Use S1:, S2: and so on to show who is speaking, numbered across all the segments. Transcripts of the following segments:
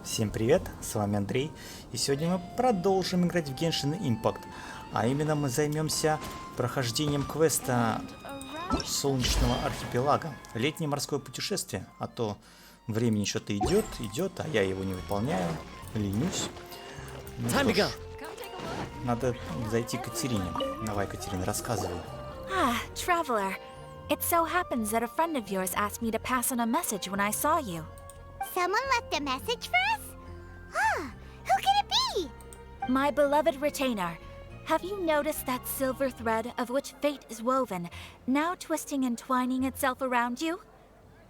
S1: Всем привет, с вами Андрей, и сегодня мы продолжим играть в Genshin Impact, а именно мы займемся прохождением квеста Солнечного архипелага, летнее морское путешествие, а то времени что-то идет, а я его не выполняю, ленюсь. Ну что ж, надо зайти к Катерине. Давай, Катерина, рассказывай.
S2: Traveler. It so happens that a friend of yours asked me to pass on a message when I saw you.
S3: Someone left a message for us? Who can it be?
S2: My beloved retainer, have you noticed that silver thread of which fate is woven, now twisting and twining itself around you?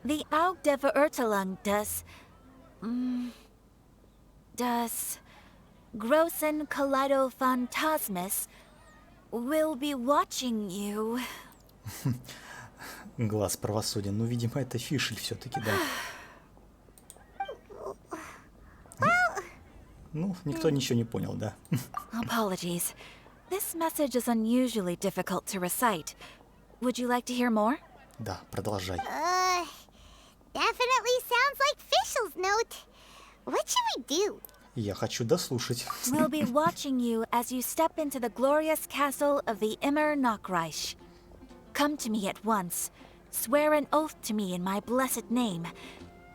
S2: The Aug der Verurteilung does Grossen Kaleido Phantasmus will be watching you.
S1: Глаз правосудия. Ну, видимо, это Фишель все-таки, да. Ну, никто ничего не понял, да.
S2: Apologies. This message is unusually difficult to recite. Would you like to hear more?
S1: Да, продолжай.
S3: Definitely sounds like Fischl's note. What should we do?
S1: Я хочу дослушать.
S2: We'll be watching you as you step into the glorious castle of the Immer Nachreich. Come to me at once. Swear an oath to me in my blessed name,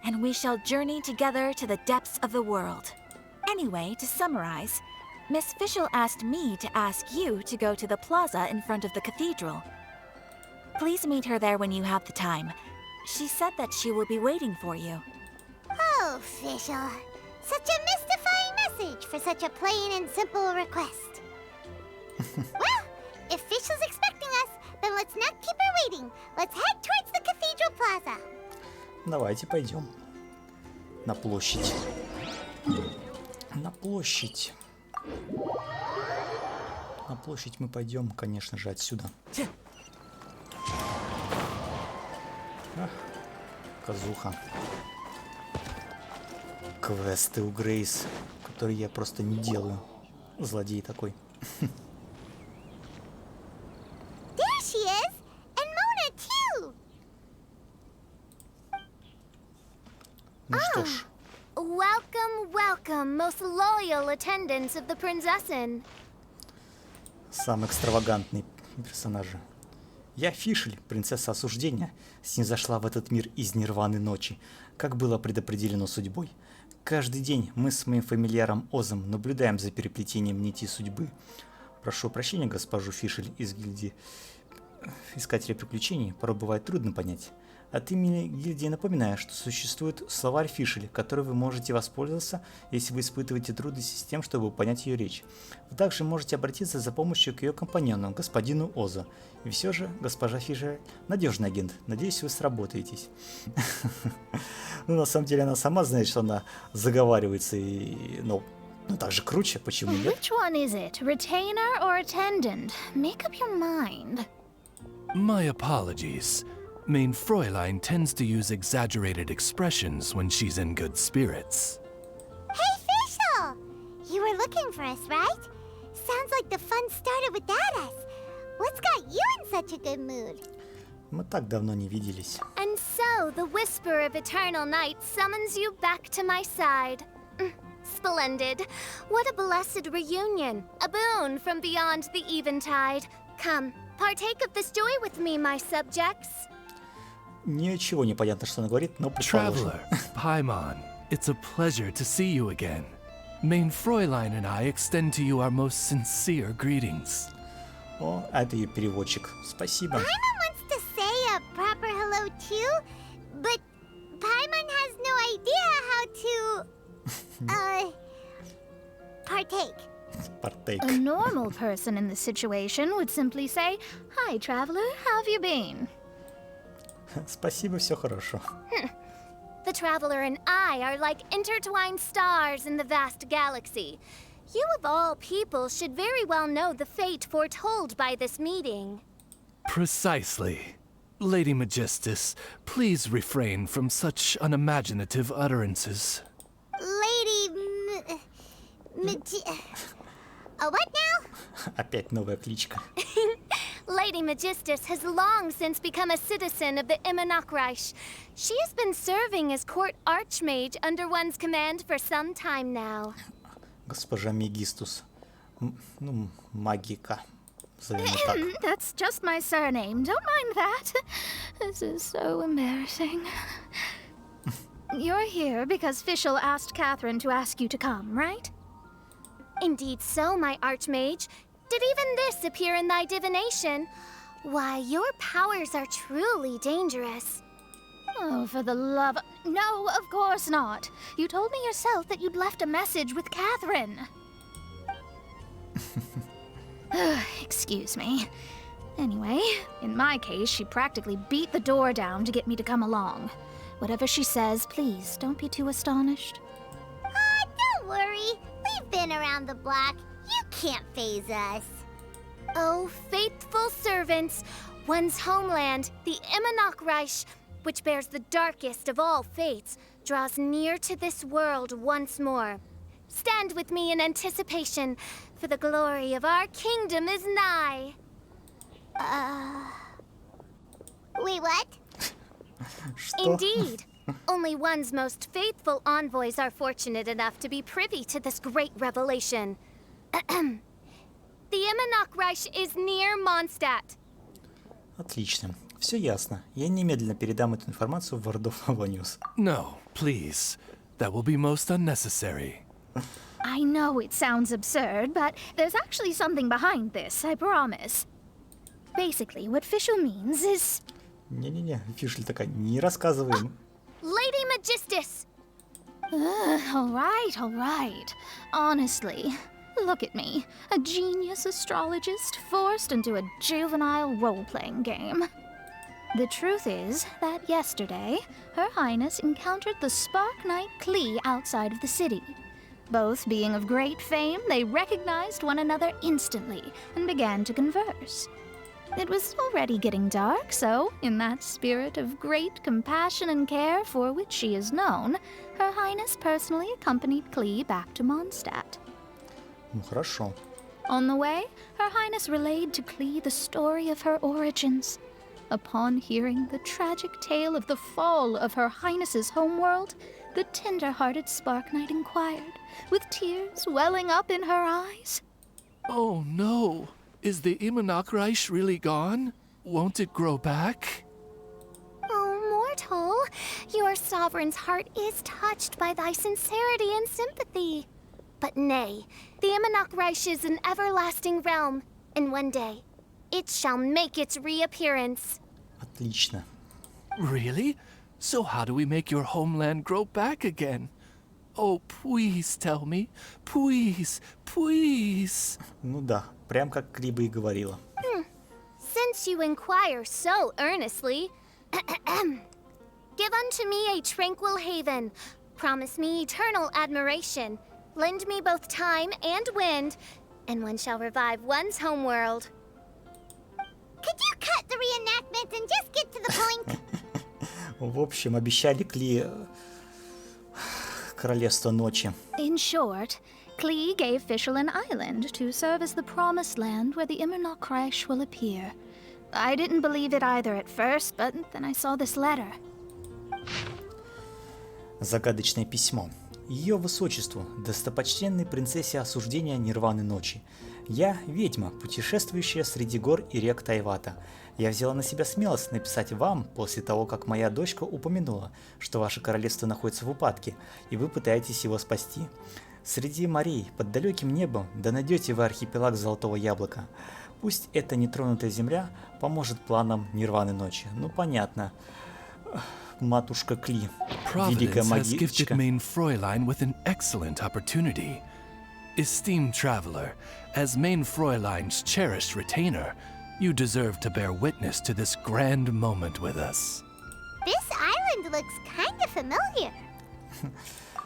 S2: and we shall journey together to the depths of the world. Anyway, to summarize, Miss Fischl asked me to ask you to go to the plaza in front of the cathedral. Please meet her there when you have the time. She said that she will be waiting for you.
S3: Oh, Fischl. Such a mystifying message for such a plain and simple request. Well, if Fischl's expecting us, then let's not keep her waiting. Let's head towards the cathedral plaza.
S1: Давайте пойдем. На площадь. На площадь. На площадь мы пойдем, конечно же, отсюда. Ах, казуха. Квесты у Грейс, которые я просто не делаю. Злодей такой.
S3: There she is! And Mona, too!
S1: Ну что ж.
S3: Welcome, welcome, most loyal attendants of the Prinzessin.
S1: Самый экстравагантный персонажи. Я Фишель, принцесса осуждения, снизошла в этот мир из Нирваны ночи, как было предопределено судьбой. Каждый день мы с моим фамильяром Озом наблюдаем за переплетением нитей судьбы. Прошу прощения, госпожу Фишель из гильдии Искателей приключений, порой бывает трудно понять. От имени гильдии напоминаю, что существует словарь Фишель, который вы можете воспользоваться, если вы испытываете трудности с тем, чтобы понять ее речь. Вы также можете обратиться за помощью к ее компаньону, господину Оза. И все же, госпожа Фишель, надежный агент. Надеюсь, вы сработаетесь. Ну, на самом деле, она сама знает, что она заговаривается, и... ну, так же круче, почему нет?
S3: Which one is it, retainer or attendant? Make up your mind.
S4: My apologies. Main Fräulein tends to use exaggerated expressions when she's in good spirits.
S3: Hey, Fischl! You were looking for us, right? Sounds like the fun started without us. What's got you in such a good mood?
S1: Мы так давно не виделись.
S3: And so, the whisper of eternal night summons you back to my side. Splendid. What a blessed reunion. A boon from beyond the eventide. Come, partake of this joy with me, my subjects.
S1: Ничего не понятно, что она говорит, но предположим.
S4: Traveler, Paimon, it's a pleasure to see you again. Main Fräulein and I extend to you our most sincere greetings.
S1: О, это ее переводчик. Спасибо.
S3: Paimon wants to say a proper hello too, but Paimon has no idea how to, partake.
S1: Partake.
S5: A normal person in this situation would simply say, "Hi, traveler, how have you been?"
S1: Спасибо, все хорошо.
S3: The traveler and I are like intertwined stars in the vast galaxy. You of all people should very well know the fate foretold by this meeting.
S4: Precisely. Lady Magistus, please refrain from such unimaginative utterances.
S3: What now?
S1: Опять новая кличка.
S3: Lady Magistus has long since become a citizen of the Immonokreich. She has been serving as court archmage under one's command for some time now.
S1: Госпожа Мегистус. Ну, магика. Назовем ее так.
S5: That's just my surname. Don't mind that. This is so embarrassing. You're here because Fischl asked Catherine to ask you to come, right?
S3: Indeed so, my archmage. Did even this appear in thy divination? Why, your powers are truly dangerous.
S5: Oh, for the love... No, of course not. You told me yourself that you'd left a message with Catherine. Excuse me. Anyway, in my case, she practically beat the door down to get me to come along. Whatever she says, please, don't be too astonished.
S6: Don't worry. We've been around the block. You can't faze us.
S3: Oh, faithful servants, one's homeland, the Immonokreich, which bears the darkest of all fates, draws near to this world once more. Stand with me in anticipation, for the glory of our kingdom is nigh.
S6: Wait, what?
S1: Что?
S3: Indeed. Only one's most faithful envoys are fortunate enough to be privy to this great revelation. The Immonokreich is near Mondstadt.
S1: Отлично. Все ясно. Я немедленно передам эту информацию в World of News.
S4: No, please. That will be most unnecessary.
S5: I know it sounds absurd, but there's actually something behind this, I promise. Basically, what Fischl means is...
S1: Не-не-не, Фишль такая, не рассказываем.
S3: Lady Magistus!
S5: All right. Honestly, look at me. A genius astrologist forced into a juvenile role-playing game. The truth is that yesterday, Her Highness encountered the Spark Knight Klee outside of the city. Both being of great fame, they recognized one another instantly and began to converse. It was already getting dark, so, in that spirit of great compassion and care for which she is known, Her Highness personally accompanied Klee back to Mondstadt.
S1: Ну хорошо.
S5: On the way, Her Highness relayed to Klee the story of her origins. Upon hearing the tragic tale of the fall of Her Highness's homeworld, the tender-hearted Spark Knight inquired, with tears welling up in her eyes.
S4: Oh no! Is the Immonokreich really gone? Won't it grow back?
S3: Oh, mortal, your sovereign's heart is touched by thy sincerity and sympathy. But nay, the Immonokreich is an everlasting realm, and one day, it shall make its reappearance.
S1: Отлично.
S4: Really? So how do we make your homeland grow back again? Oh, please tell me. Please, please.
S1: Ну да, прям как Криба и говорила.
S3: Since you inquire so earnestly, give unto me a tranquil haven. Promise me eternal admiration. Lend me both time and wind, and one shall revive one's homeworld.
S6: Could you cut the reenactment and just get to the point?
S1: В общем, обещали Кли Королевство Ночи.
S5: In short, Klee gave Fischl an island to serve as the promised land where the Immonokreich will appear. I didn't believe it either at first, but then I saw this letter.
S1: Загадочное письмо. Ее высочеству, достопочтенной принцессе осуждения Нирваны Ночи. Я ведьма, путешествующая среди гор и рек Тайвата. Я взяла на себя смелость написать вам после того, как моя дочка упомянула, что ваше королевство находится в упадке, и вы пытаетесь его спасти. Среди морей, под далеким небом, да найдете вы архипелаг Золотого Яблока. Пусть эта нетронутая земля поможет планам Нирваны Ночи. Ну понятно. Матушка Кли, великая
S4: Providence has gifted
S1: магичка.
S4: Main Fräulein with an excellent opportunity. Esteemed traveler, as Main Fräulein's cherished retainer, you deserve to bear witness to this grand moment with us.
S6: This island looks kinda familiar.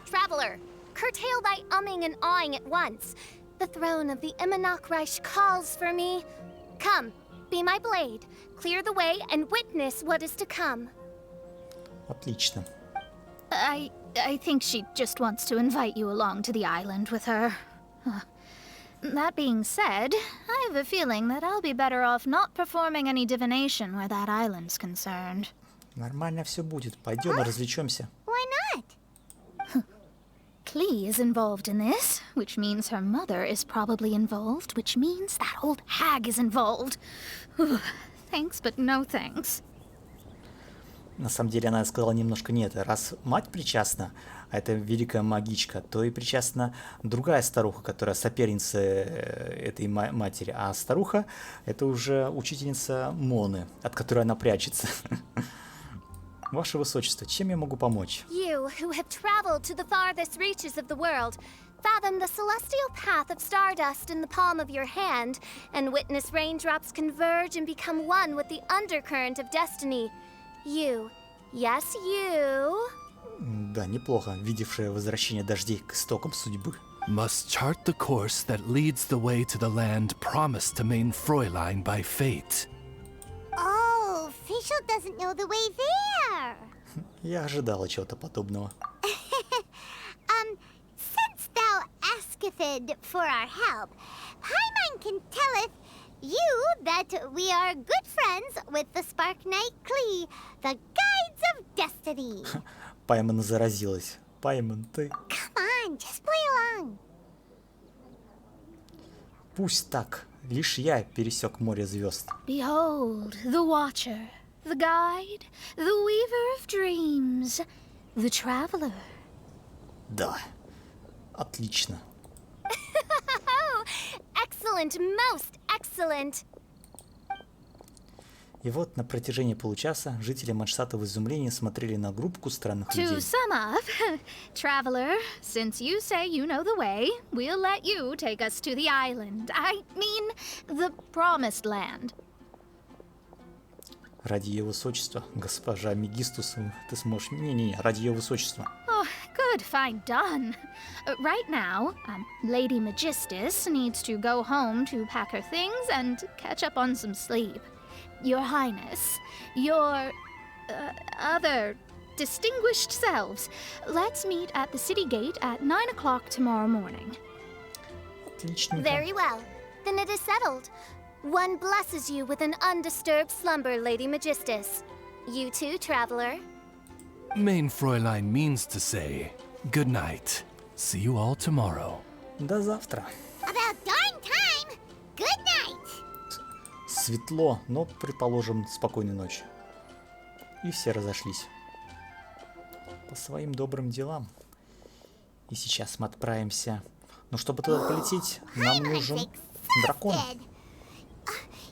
S3: Traveler, curtail thy umming and awing at once. The throne of the Immonokreich calls for me. Come, be my blade, clear the way, and witness what is to come.
S1: Отлично.
S5: I think she just wants to invite you along to the island with her. That being said, I have a feeling that I'll be better off not performing any divination where that island's concerned.
S1: Нормально все будет. Пойдем и развлечемся.
S6: Why not?
S5: Klee is involved in this, which means her mother is probably involved, which means that old hag is involved. Thanks, but no thanks.
S1: На самом деле она сказала немножко нет. Раз мать причастна, а это великая магичка, то и причастна другая старуха, которая соперница этой матери. А старуха — это уже учительница Моны, от которой она прячется. Ваше Высочество, чем я могу помочь?
S3: You, who have traveled to the farthest reaches of the world, fathom the celestial path of stardust in the palm of your hand, and witness raindrops converge and become one with the undercurrent of destiny. You, yes, you.
S1: Да, неплохо, видевшая возвращение дождей к истокам судьбы.
S4: Must chart the course that leads the way to the land promised to main Fräulein by fate.
S6: Oh, Fischl doesn't know the way there.
S1: Я ожидала чего-то подобного.
S6: Since thou asketh for our help, Paimon can telleth you that we are good friends with the Spark Knight Klee, the guides of destiny.
S1: Паймон заразилась. Паймон, ты...
S6: Come on, just play along.
S1: Пусть так. Лишь я пересек море звезд.
S5: Behold, the Watcher, the Guide, the Weaver of Dreams, the Traveler.
S1: Да. Отлично.
S3: Excellent, most excellent.
S1: И вот на протяжении получаса жители Манштата в изумлении смотрели на группку странных
S5: To
S1: людей.
S5: sum up, Traveler, since you say you know the way, we'll let you take us to the island. I mean, the Promised Land.
S1: Ради ее высочества, госпожа Мегистус, ты сможешь... Не-не-не, ради ее высочества.
S5: Oh, good, fine, done. Right now, Lady Magistus needs to go home to pack her things and catch up on some sleep. Your Highness, your other distinguished selves, let's meet at the city gate at 9 o'clock tomorrow morning.
S1: Отличненько.
S3: Very well. Then it is settled. One blesses you with an undisturbed slumber, Lady Magistus. You too, traveler.
S4: Main Fräulein means to say, good night. See you all tomorrow.
S1: До завтра.
S6: About darn time. Good night.
S1: Светло, но, предположим, спокойной ночи. И все разошлись. По своим добрым делам. И сейчас мы отправимся. Но чтобы туда полететь, нам нужен дракон.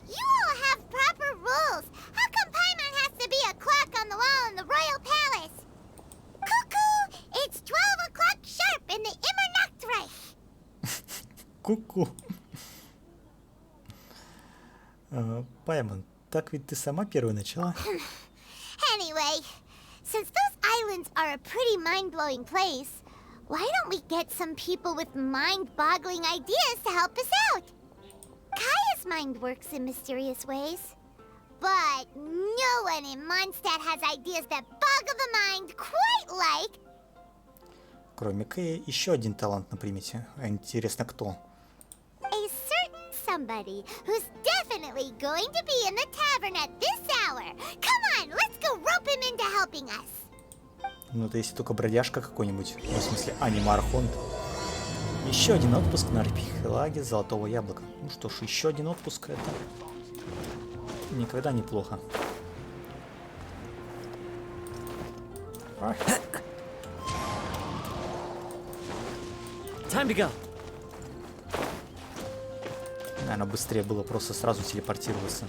S6: You all have proper rules. How come Paimon has to be a clock on the wall in the royal palace? Cuckoo! It's 12 o'clock sharp in the Immernachtreich.
S1: Ку-ку. Паймон, так ведь ты сама первой начала?
S6: Anyway, since those islands are a pretty mind-blowing place, why don't we get some people with mind-boggling ideas to help us out? Kaya's mind works in mysterious ways. But no one in Mondstadt has ideas that boggle the mind quite like...
S1: Кроме Кэя, еще один талант на примете. А интересно, кто?
S6: a certain somebody who's definitely going to be in the tavern at this hour. Come on, let's go rope him into helping us.
S1: Ну, это если только бродяжка какой-нибудь. Ну, в смысле, аниме-архонт. Еще один отпуск на архипелаге Золотого Яблока. Ну что ж, еще один отпуск — это никогда неплохо.
S7: Time to go.
S1: Наверное, быстрее было просто сразу телепортироваться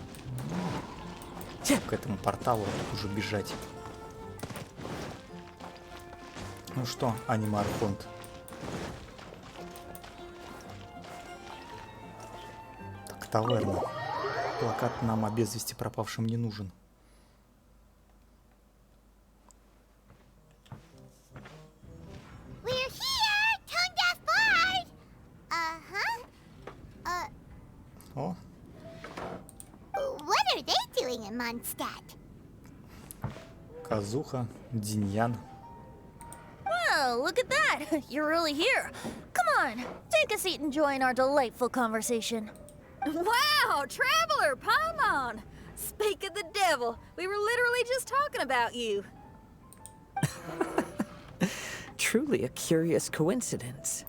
S1: к этому порталу, уже бежать. Ну что, аниме-архонт. Так, таверна. Плакат нам о без вести пропавшим не нужен.
S6: We're here, Tone Deaf Bard.
S1: О,
S6: What are they doing in Mondstadt?
S1: Казуха, Диньян.
S8: Well, look at that. You're really here. Come
S7: on. Take a seat and join our delightful conversation.
S8: Wow, Traveler, Paimon! Speak of the devil, we were literally just talking about you.
S9: Truly a curious coincidence.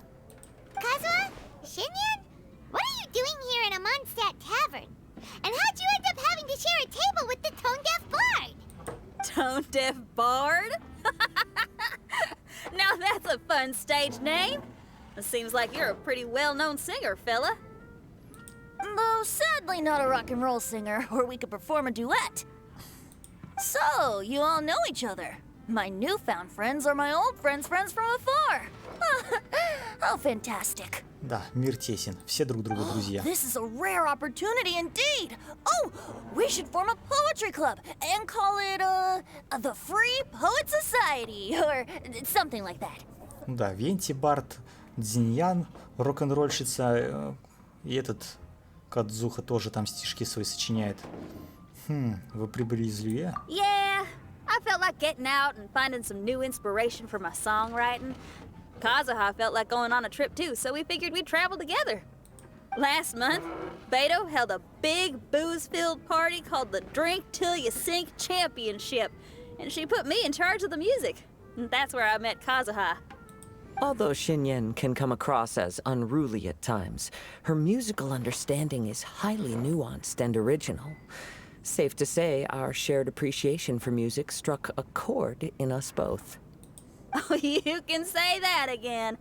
S6: Kazuha? Shinyan? What are you doing here in a Mondstadt tavern? And how'd you end up having to share a table with the tone-deaf bard?
S8: Tone-deaf bard? Now that's a fun stage name. It seems like you're a pretty well-known singer, fella.
S7: Though sadly not a rock and roll singer, or we could perform a duet. So, you all know each other. My newfound friends are my old friends' friends from afar. How fantastic.
S1: Да, мир тесен, все друг другу друзья.
S7: This is a rare opportunity indeed. Oh, we should form a poetry club and call it, the Free Poet Society, or something like that.
S1: Да, Венти, Барт, Дзиньян, рок-н-ролльщица, и этот Кадзуха тоже там стишки свои сочиняет. Вы прибыли из Лье?
S8: Yeah, I felt like getting out and finding some new inspiration for my songwriting. Kazuha felt like going on a trip too, so we figured we'd travel together. Last month, Beto held a big booze-filled party called the Drink Till You Sink Championship, and she put me in charge of the music. And that's where I met Kazuha.
S9: Although Shinyen can come across as unruly at times, her musical understanding is highly nuanced and original. Safe to say, our shared appreciation for music struck a chord in us both.
S8: Oh, you can say that again.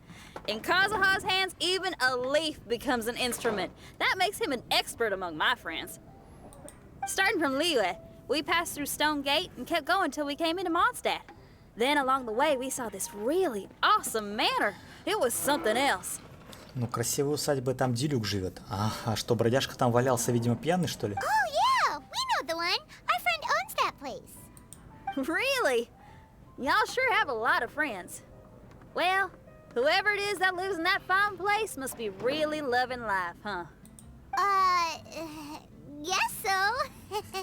S8: In Kazuha's hands, even a leaf becomes an instrument. That makes him an expert among my friends. Starting from Liyue, we passed through Stone Gate and kept going till we came into Mondstadt. Then along the way, we saw this really awesome manor. It was something else.
S1: Ну, красивая усадьба, там Дилюк живет. А что, бродяжка там валялся, видимо, пьяный, что ли?
S6: Oh, yeah, we know the one. Our friend owns that place.
S8: Really? Y'all sure have a lot of friends. Well, whoever it is that lives in that fine place must be really loving life, huh?
S6: Yes, so.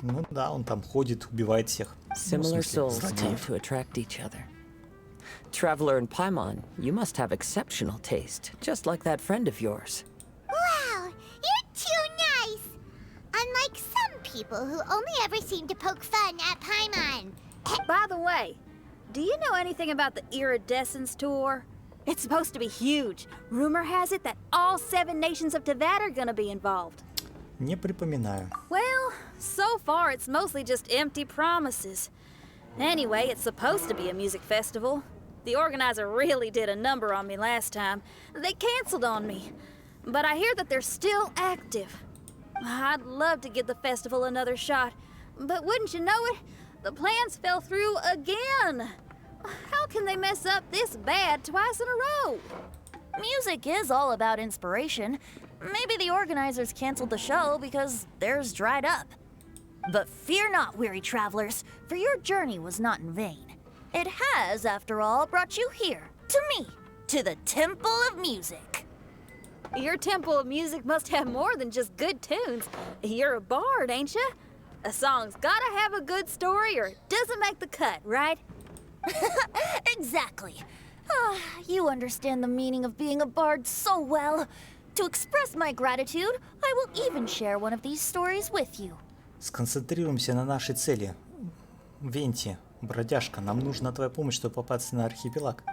S1: Ну да, он там ходит, убивает всех.
S9: Similar souls tend
S1: злодеев.
S9: to attract each other. Traveler and Paimon, you must have exceptional taste, just like that friend of yours.
S6: Wow, you're too nice. Unlike some people who only ever seem to poke fun at Paimon.
S8: By the way, do you know anything about the Iridescence tour? It's supposed to be huge. Rumor has it that all 7 nations of Tevat are gonna be involved.
S1: Не припоминаю.
S8: Well, so far it's mostly just empty promises. Anyway, it's supposed to be a music festival. The organizer really did a number on me last time. They canceled on me. But I hear that they're still active. I'd love to give the festival another shot. But wouldn't you know it, the plans fell through again. How can they mess up this bad twice in a row?
S7: Music is all about inspiration. Maybe the organizers canceled the show because theirs dried up. But fear not, weary travelers, for your journey was not in vain. It has, after all, brought you here, to me, to the Temple of Music.
S8: Your Temple of Music must have more than just good tunes. You're a bard, ain't ya? A song's gotta have a good story or it doesn't make the cut, right?
S7: Exactly. You understand the meaning of being a bard so well. To express my gratitude, I will even share one of these stories with you.
S1: Сконцентрируемся на нашей цели. Венти, бродяжка, нам нужна твоя помощь, чтобы попасть на архипелаг.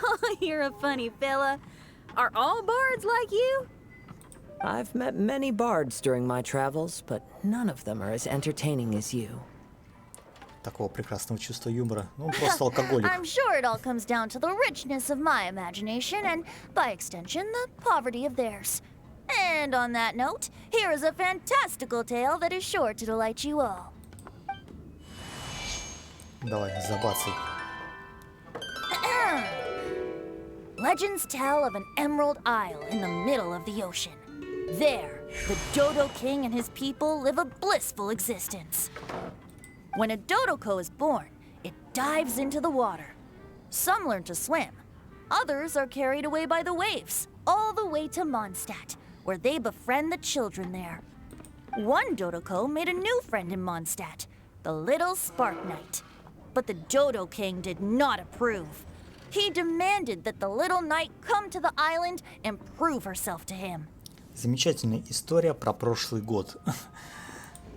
S8: Oh, you're a funny fella. Are all bards like you?
S9: I've met many bards during my travels, but none of them are as entertaining as you.
S1: Такого прекрасного чувства юмора. Ну, он просто алкоголик.
S7: I'm sure it all comes down to the richness of my imagination and, by extension, the poverty of theirs. And on that note, here is a fantastical tale that is sure to delight you all.
S1: Давай, забацай.
S7: Legends tell of an emerald isle in the middle of the ocean. There, the Dodo King and his people live a blissful existence. When a Dodoko is born, it dives into the water. Some learn to swim. Others are carried away by the waves, all the way to Mondstadt, where they befriend the children there. One Dodoko made a new friend in Mondstadt, the little Spark Knight. But the Dodo King did not approve. he demanded that the little knight come to the island and prove herself to him.
S1: Замечательная история про прошлый год.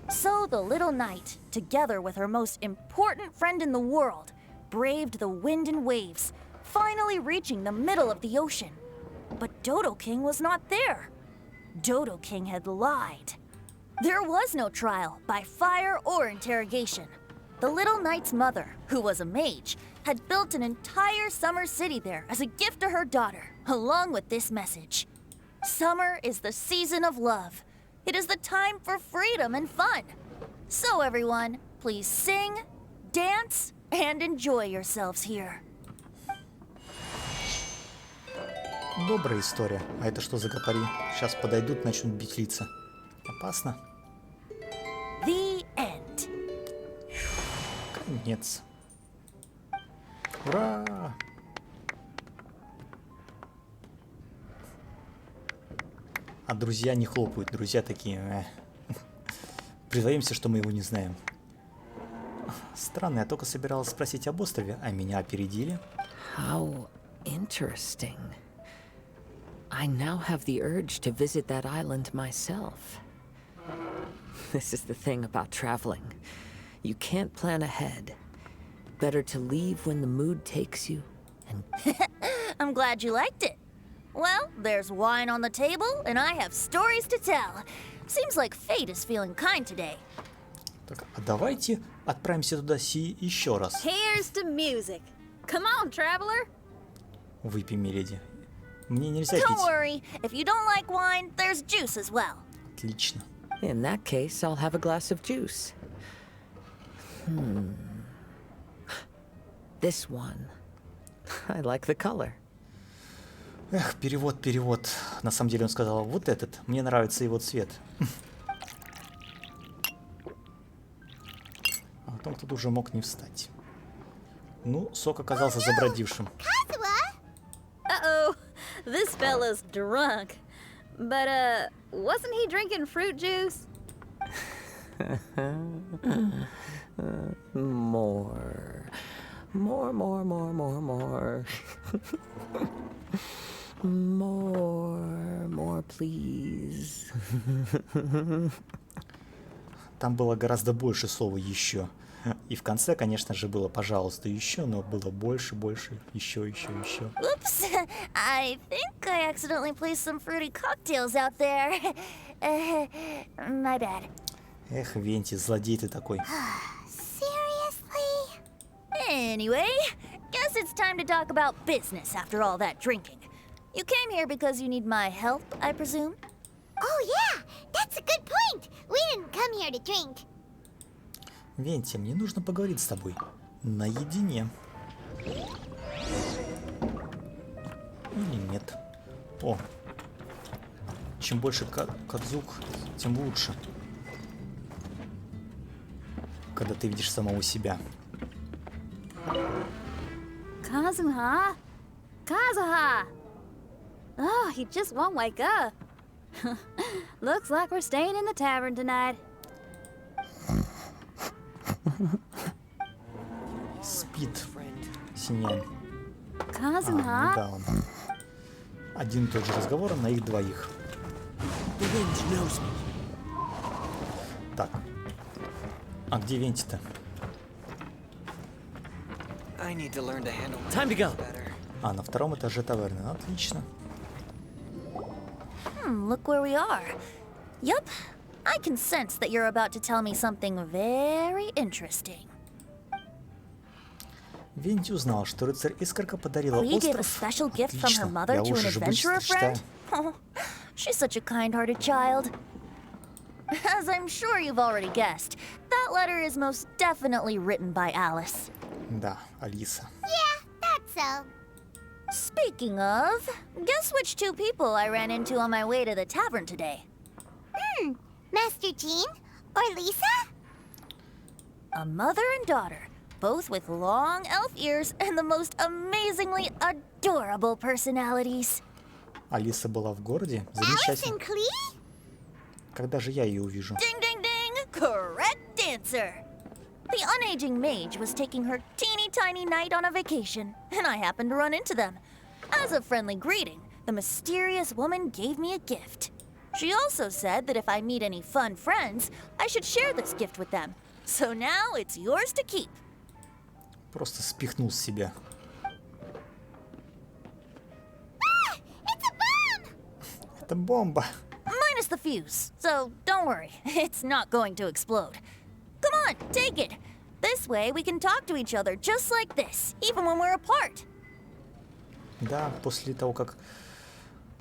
S7: So the little knight, together with her most important friend in the world, braved the wind and waves, finally reaching the middle of the ocean. But Dodo King was not there. Dodo King had lied. There was no trial by fire or interrogation. The little knight's mother, who was a mage, had built an entire summer city there as a gift to her daughter, along with this message. Summer is the season of love. It is the time for freedom and fun. So everyone, please sing, dance, and enjoy yourselves here.
S1: Добрая история. А это что за гопари? Сейчас подойдут, начнут бить лица. Опасно.
S7: The end.
S1: Конец. Ура! А друзья не хлопают. Друзья такие... Притворимся, что мы его не знаем. Странно, я только собиралась спросить об острове, а меня опередили.
S9: How interesting. I now have the urge to visit that island myself. This is the thing about traveling. You can't plan ahead. Better to leave when the mood takes you and...
S7: I'm glad you liked it. Well, there's wine on the table, and I have stories to tell. Seems like fate is feeling kind today.
S1: Так, а давайте отправимся туда еще раз.
S8: Here's to music. Come on, traveler.
S1: Выпей, миледи. Мне нельзя
S7: Don't
S1: пить.
S7: worry, if you don't like wine, there's juice as well.
S1: Отлично.
S9: In that case, I'll have a glass of juice. This one. I like the color.
S1: Эх, перевод, перевод. На самом деле он сказал, вот этот. Мне нравится его цвет. А потом тут уже мог не встать. Ну, сок оказался забродившим.
S8: Uh-oh, this fella's drunk. But, wasn't he drinking fruit juice?
S9: More. More. More, please.
S1: Там было гораздо больше слова «еще». И в конце, конечно же, было «пожалуйста, еще», но было больше, еще.
S7: Oops, I think I accidentally placed some fruity cocktails out there. My bad.
S1: Эх, Венти, злодей ты такой.
S6: Seriously?
S7: Anyway, guess it's time to talk about business after all that drinking. You came here because you need my help, I presume?
S6: Oh yeah, that's a good point. We didn't come here to drink.
S1: Венти, мне нужно поговорить с тобой. Наедине. Или нет. О. Чем больше кадзук, тем лучше. Когда ты видишь самого себя.
S8: Kazuha? Kazuha! Oh, he just won't wake up. Looks like we're staying in the tavern tonight.
S1: Спит. Синянь.
S8: Kazuha?
S1: Да, он. Один и тот же разговор на их двоих. Так. А где Венти-то?
S9: Time to go.
S1: А, на втором этаже таверны. Отлично.
S7: Look where we are. Yup, I can sense that you're about to tell me something very interesting.
S1: Венти узнал, что рыцарь Искорка подарила
S7: Clea gave a
S1: остров.
S7: special gift from her
S1: Отлично.
S7: mother
S1: Я
S7: to an
S1: лучше же
S7: adventurer
S1: быстро читаю.
S7: friend. Oh, she's such a kind-hearted child. As I'm sure you've already guessed, that letter is most definitely written by Alice.
S1: Да, Алиса.
S6: Yeah, that's so.
S7: Speaking of, guess which two people I ran into on my way to the tavern today?
S6: Master Jean or Lisa?
S7: A mother and daughter, both with long elf ears and the most amazingly adorable personalities.
S1: Алиса была в городе.
S6: Alice
S1: Замечательно.
S6: and Clea?
S1: Когда же я ее увижу?
S7: Ding, ding, ding! Correct answer! The unaging mage was taking her teeny tiny knight on a vacation, and I happened to run into them. As a friendly greeting, the mysterious woman gave me a gift. She also said that if I meet any fun friends, I should share this gift with them. So now it's yours to keep.
S1: Просто спихнул с себя.
S6: It's a bomb!
S1: Это бомба.
S7: Minus the fuse, so don't worry, it's not going to explode. Come on, take it. This way we can talk to each other just like this, even when we're apart.
S1: Да, после того, как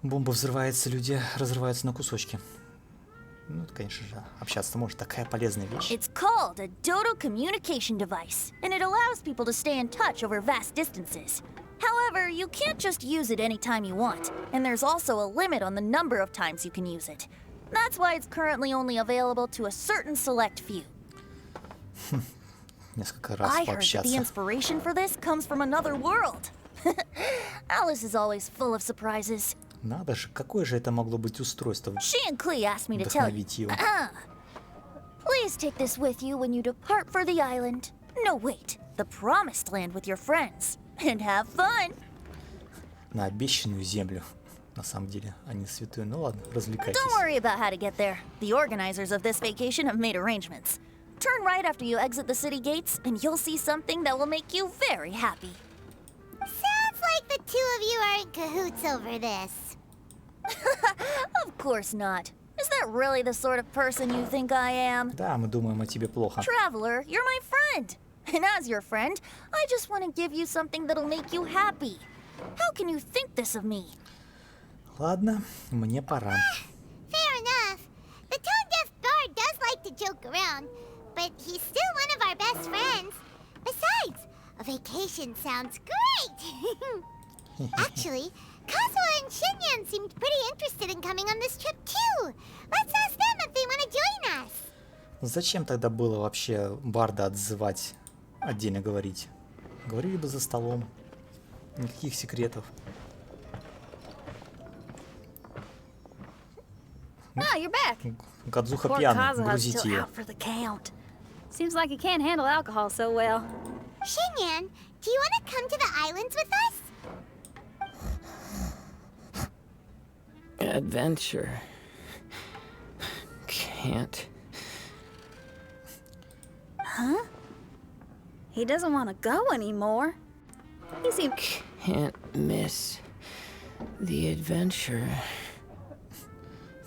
S1: бомба взрывается, люди разрываются на кусочки. Ну, это, конечно же, общаться может такая полезная вещь.
S7: It's called a Dodo communication device, and it allows people to stay in touch over vast distances. However, you can't just use it anytime you want, and there's also a limit on the number of times you can use it. That's why it's currently only available to a certain select few.
S1: Несколько раз
S7: I heard that
S1: пообщаться.
S7: the inspiration for this comes from another world. Alice is always full of surprises.
S1: Надо же, какое же это могло быть устройство?
S7: She and Klee asked me to tell you.
S1: Вдохновить его.
S7: Please take this with you when you depart for the island. No, wait, the promised land with your friends. And have fun.
S1: На обещанную землю. На самом деле, они святые. Ну ладно, развлекайтесь.
S7: Don't worry about how to get there. The organizers of this vacation have made arrangements. Turn right after you exit the city gates, and you'll see something that will make you very happy.
S6: Sounds like the two of you are in cahoots over this.
S7: Of course not. Is that really the sort of person you think I am?
S1: Да, мы думаем о тебе плохо.
S7: Traveler, you're my friend. And as your friend, I just want to give you something that'll make you happy. How can you think this of me?
S1: Ладно, мне пора.
S6: Fair enough. The tone-deaf bard does like to joke around, but he's still one of our best friends. Besides, a vacation sounds great. Actually, Kazuha and Shinyan seemed pretty interested in coming on this trip too. Let's ask them if they want to join us.
S1: Зачем тогда было вообще барда отзывать, отдельно говорить? Говорили бы за столом. Никаких секретов.
S8: Ah, you're back.
S1: Кадзуха
S8: Poor
S1: пьяный,
S8: Kazuha's
S1: грузите
S8: still
S1: ее.
S8: out for the count. Seems like he can't handle alcohol so well.
S6: Shinyan, do you want to come to the islands with us?
S9: Adventure. Can't.
S8: He doesn't want to go anymore. He seemed...
S9: Can't miss the adventure.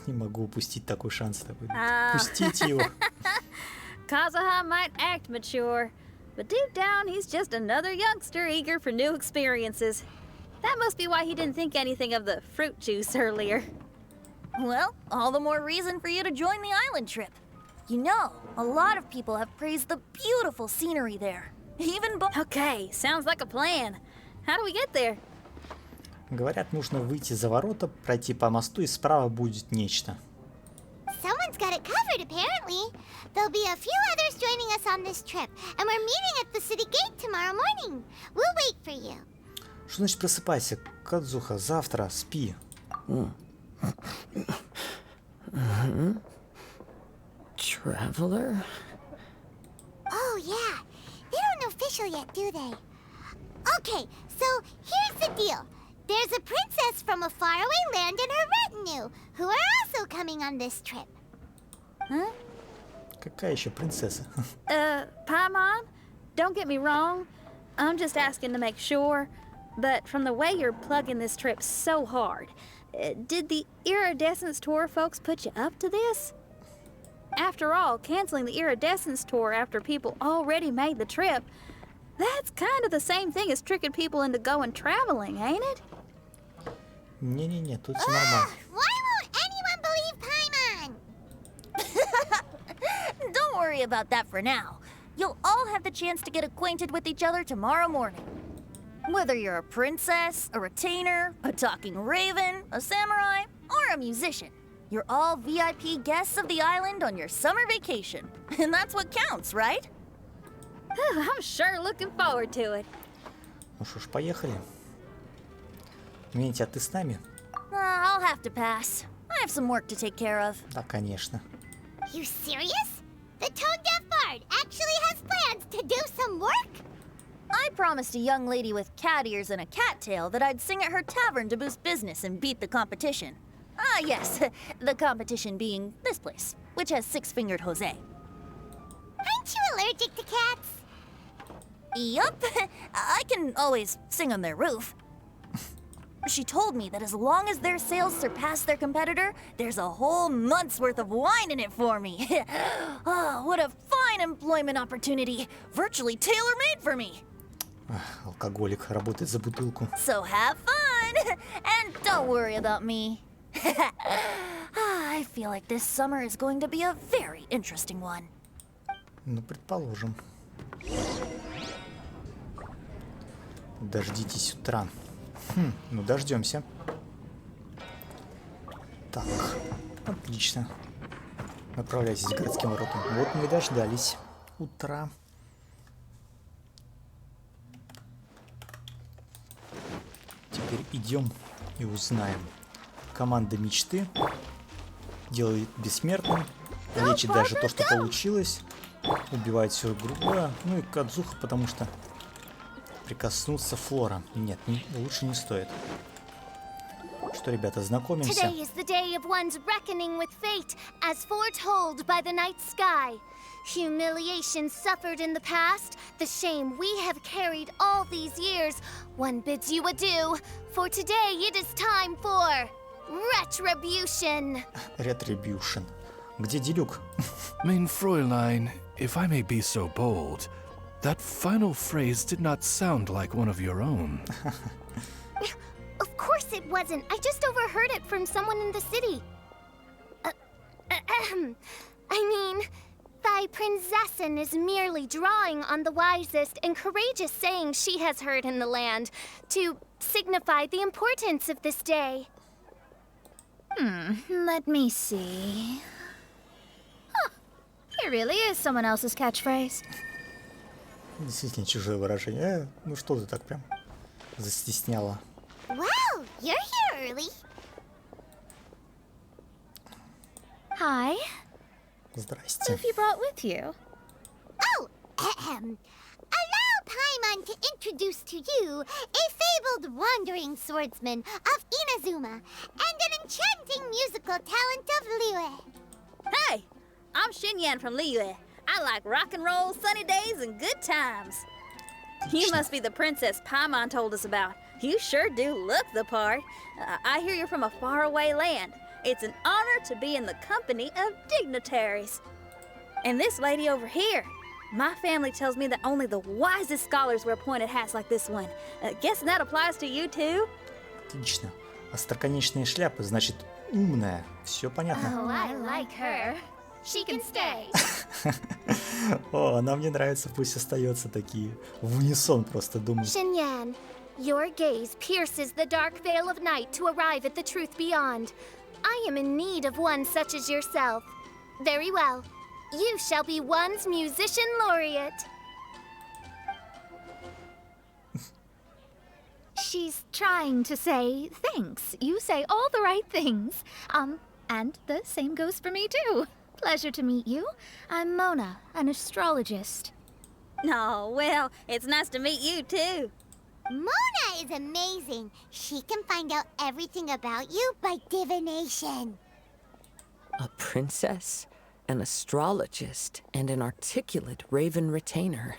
S1: Не могу упустить такой шанс. Такой.
S8: А.
S1: Пустите его.
S8: Kazuha might act mature, but deep down he's just another youngster eager for new experiences. That must be why he didn't think anything of the fruit juice earlier.
S7: Well, all the more reason for you to join the island trip. You know, a lot of people have praised the beautiful scenery there. Even
S8: Okay, sounds like a plan. How do we get there?
S1: Говорят, нужно выйти за ворота, пройти по мосту, и справа будет нечто.
S6: Someone's got it covered, apparently. There'll be a few others joining us on this trip, and we're meeting at the city gate tomorrow morning. We'll wait for you.
S1: Что значит просыпайся? Кадзуха, завтра спи.
S9: Traveler?
S6: Oh, yeah. They don't know official yet, do they? Okay, so here's the deal. There's a princess from a faraway land and her retinue, who are also coming on this trip.
S1: Какая еще принцесса?
S8: Paimon, don't get me wrong. I'm just asking to make sure. But from the way you're plugging this trip so hard, did the Iridescence Tour folks put you up to this? After all, canceling the Iridescence Tour after people already made the trip, that's kind of the same thing as tricking people into going traveling, ain't it?
S1: Не-не-не, тут все нормально.
S6: Why won't anyone believe Paimon?
S7: Don't worry about that for now. You'll all have the chance to get acquainted with each other tomorrow morning. Whether you're a princess, a retainer, a talking raven, a samurai, or a musician, you're all VIP guests of the island on your summer vacation. And that's what counts, right?
S8: I'm sure looking forward to it.
S1: Ну что ж, поехали. Минти, а ты с нами?
S7: I'll have to pass. I have some work to take care of.
S1: Да, конечно.
S6: You serious? The tone-deaf bard actually has plans some work?
S7: I promised a young lady with cat ears and a cattail that I'd sing at her tavern to boost business and beat the competition. Ah, yes, the competition being this place, which has six-fingered Jose.
S6: Aren't you allergic to cats?
S7: Yup, I can always sing on their roof. She told me that as long as their sales surpass their competitor, there's a whole month's worth of wine in it for me. Oh, what a fine employment opportunity. Virtually tailor-made for me.
S1: Алкоголик работает за бутылку.
S7: So have fun, and don't worry about me. I feel like this summer is going to be a very interesting one.
S1: Ну, предположим. Дождитесь утра. Ну, дождемся. Так, отлично. Направляйтесь к городским воротам. Вот мы и дождались утра. Теперь идем и узнаем. Команда мечты делает бессмертным, лечит даже то, что получилось, убивает все грубое. Ну и Кадзуха, потому что прикоснуться Флора. Нет, лучше не стоит. Что, ребята, знакомимся.
S3: Today is the day of one's reckoning with fate, as foretold by the night sky. Humiliation suffered in the past, the shame we have carried all these years. One bids you adieu, for today it is time for retribution.
S1: Retribution. Где Делюк?
S4: Mein Fräulein, if I may be so bold, that final phrase did not sound like one of your own.
S3: Of course it wasn't. I just overheard it from someone in the city. I mean, thy princessin is merely drawing on the wisest and courageous sayings she has heard in the land to signify the importance of this day.
S5: Let me see. Huh. It really is someone else's catchphrase.
S1: Действительно чужое выражение. Ну что ты так прям застесняла?
S6: Wow, you're here early.
S5: Hi.
S1: Здрасте.
S5: Who have you brought with you?
S6: Oh, allow Paimon to introduce to you a fabled wandering swordsman of Inazuma and an enchanting musical talent of Liyue.
S8: Hey, I'm Xinyan from Liyue. I like rock and roll, sunny days, and good times. You must be the princess Paimon told us about. You sure do look the part. I hear you're from a faraway land. It's an honor to be in the company of dignitaries. And this lady over here, my family tells me that only the wisest scholars wear pointed hats like this one. Guessing that applies to you too?
S1: Отлично. Остроконечные шляпы, значит, умная. Все понятно.
S5: Oh, I like her.
S3: She can stay.
S1: О, она мне нравится, пусть остается такие. В унисон просто думаю.
S3: Xinyan, your gaze pierces the dark veil of night to arrive at the truth beyond. I am in need of one such as yourself. Very well. You shall be one's musician laureate.
S5: She's trying to say thanks. You say all the right things. And the same goes for me too. Pleasure to meet you. I'm Mona, an astrologist.
S8: Oh, well, it's nice to meet you too.
S6: Mona is amazing. She can find out everything about you by divination.
S9: A princess, an astrologist, and an articulate raven retainer.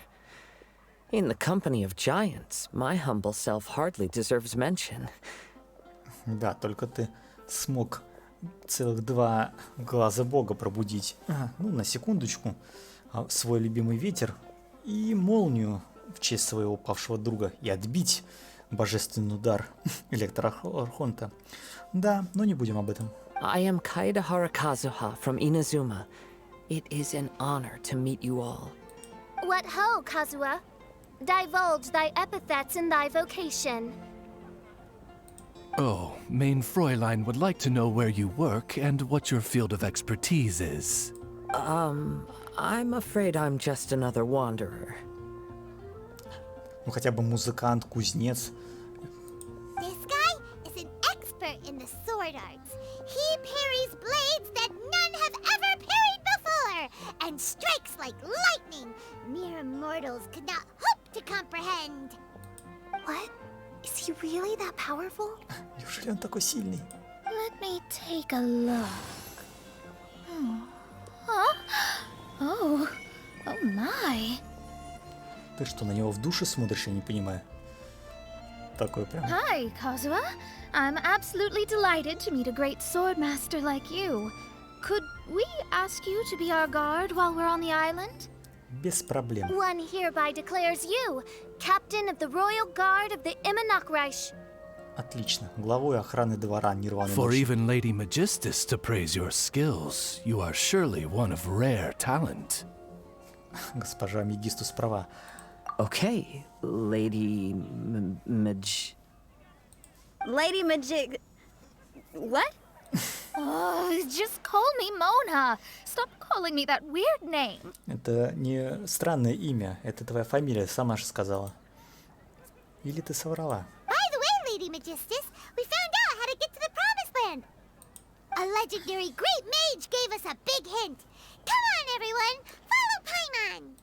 S9: In the company of giants, my humble self hardly deserves mention.
S1: Да, только ты смог целых 2 глаза бога пробудить. Ну, на секундочку. Свой любимый ветер и молнию в честь своего павшего друга. И отбить божественный удар электроархонта. Да, но не будем об этом.
S9: I am Kaedahara Kazuha from Inazuma. It is an honor to meet you all.
S3: What ho, Kazuha? Divulge thy epithets and thy vocation.
S4: Oh, Mein Fräulein would like to know where you work and what your field of expertise is.
S9: I'm afraid I'm just another wanderer.
S1: Ну, хотя бы музыкант, кузнец.
S6: This guy is an expert in the sword arts. He parries blades that none have ever parried before and strikes like lightning. Mere mortals could not to comprehend.
S3: What? Is he really that powerful?
S1: Неужели он такой сильный?
S5: Let me take a look. Huh? Oh my.
S1: Ты что, на него в душе смотришь, я не понимаю. Такой прям.
S5: Hi, Kazuha. I'm absolutely delighted to meet a great sword master like you. Could we ask you to be our guard while we're on the island?
S1: Без проблем.
S3: One hereby declares you captain of the royal guard of the Imanakreich.
S1: Отлично. Главой охраны двора Нирваны
S4: For
S1: Ночи.
S4: even Lady Magistus to praise your skills, you are surely one of rare talent.
S1: Госпожа Мегистус права.
S9: Okay, Lady
S8: Lady Majig. What?
S5: Oh, just call me Mona. Stop calling me that weird name.
S1: Это не странное имя, это твоя фамилия, сама же сказала. Или ты соврала?
S6: By the way, Lady Magistus, we found out how to get to the Promised Land. A legendary great mage gave us a big hint. Come on, everyone, follow Paimon.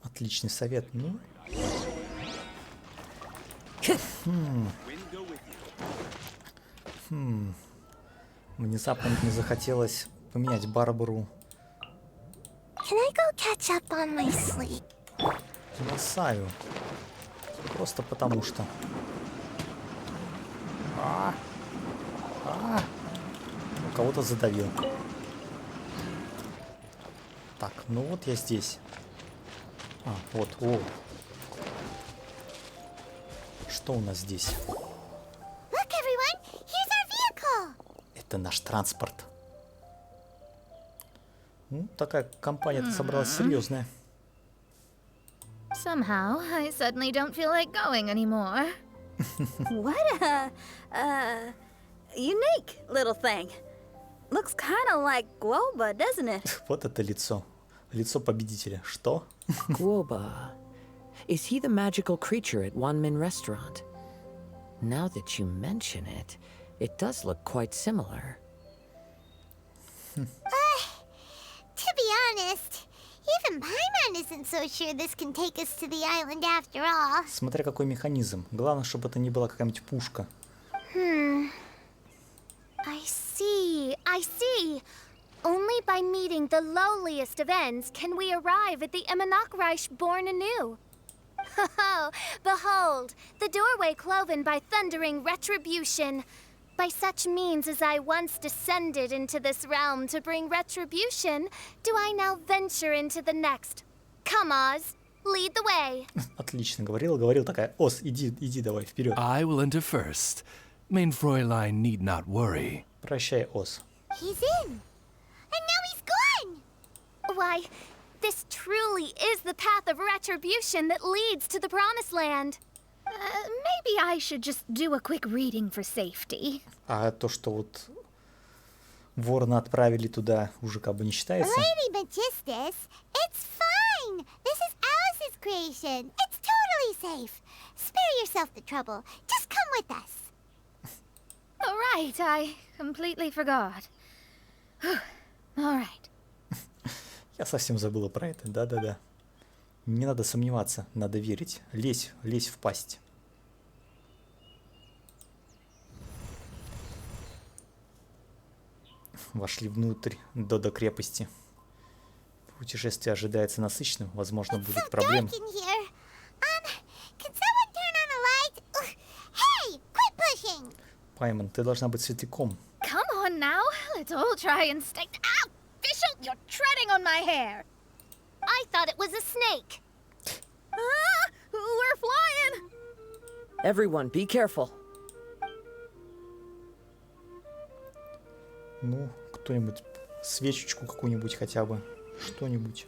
S1: Отличный совет. Ну. Внезапно мне захотелось поменять Барбару
S3: Can I go catch up on my sleep?
S1: на Саю. Просто потому что. Ну, кого-то задавил. Так, ну вот я здесь. Вот, о. Что у нас здесь?
S6: Look, everyone, here's our vehicle.
S1: Это наш транспорт. Ну, такая компания-то собралась серьезная.
S5: Somehow, I suddenly don't feel like going anymore.
S8: What unique little thing. Looks kind of like Guoba, doesn't it?
S1: Вот это лицо. Лицо победителя. Что?
S9: Guoba. Is he the magical creature at Wanmin Restaurant? Now that you mention it, it does look quite similar.
S6: To be honest, even Paimon isn't so sure this can take us to the island after all.
S1: Смотря какой механизм. Главное, чтобы это не была какая-нибудь пушка.
S3: I see. Only by meeting the lowliest of ends can we arrive at the Imanakreich born anew. Oh, behold, the doorway cloven by thundering retribution. By such means as I once descended into this realm to bring retribution, do I now venture into the next. Come, Oz, lead the way.
S1: Отлично. Говорил, такая. Ос, иди давай, вперед.
S4: I will enter first. Main Fräulein need not worry.
S1: Прощай, Ос.
S6: He's in. And now he's gone.
S3: Why, this truly is the path of retribution that leads to the Promised Land.
S5: Maybe I should just do a quick reading for safety.
S1: А то, что вот ворона отправили туда, уже как бы не считается.
S6: Lady Magistus, it's fine. This is Alice's creation. It's totally safe. Spare yourself the trouble. Just come with us.
S5: All right, I completely forgot. All right.
S1: Я совсем забыла про это. Да. Не надо сомневаться, надо верить. Лезь в пасть. Вошли внутрь до крепости. Путешествие ожидается насыщенным. Возможно, будут проблемы.
S6: Dark in here. Can someone turn on a light? Ugh. Hey, quit pushing.
S1: Паймон, ты должна быть светляком.
S5: Come on now, let's all try and stay. Ow! Bishop, you're treading on my hair.
S3: I thought it was a snake.
S8: We're flying!
S9: Everyone, be careful.
S1: Ну, кто-нибудь свечечку какую-нибудь хотя бы. Что-нибудь.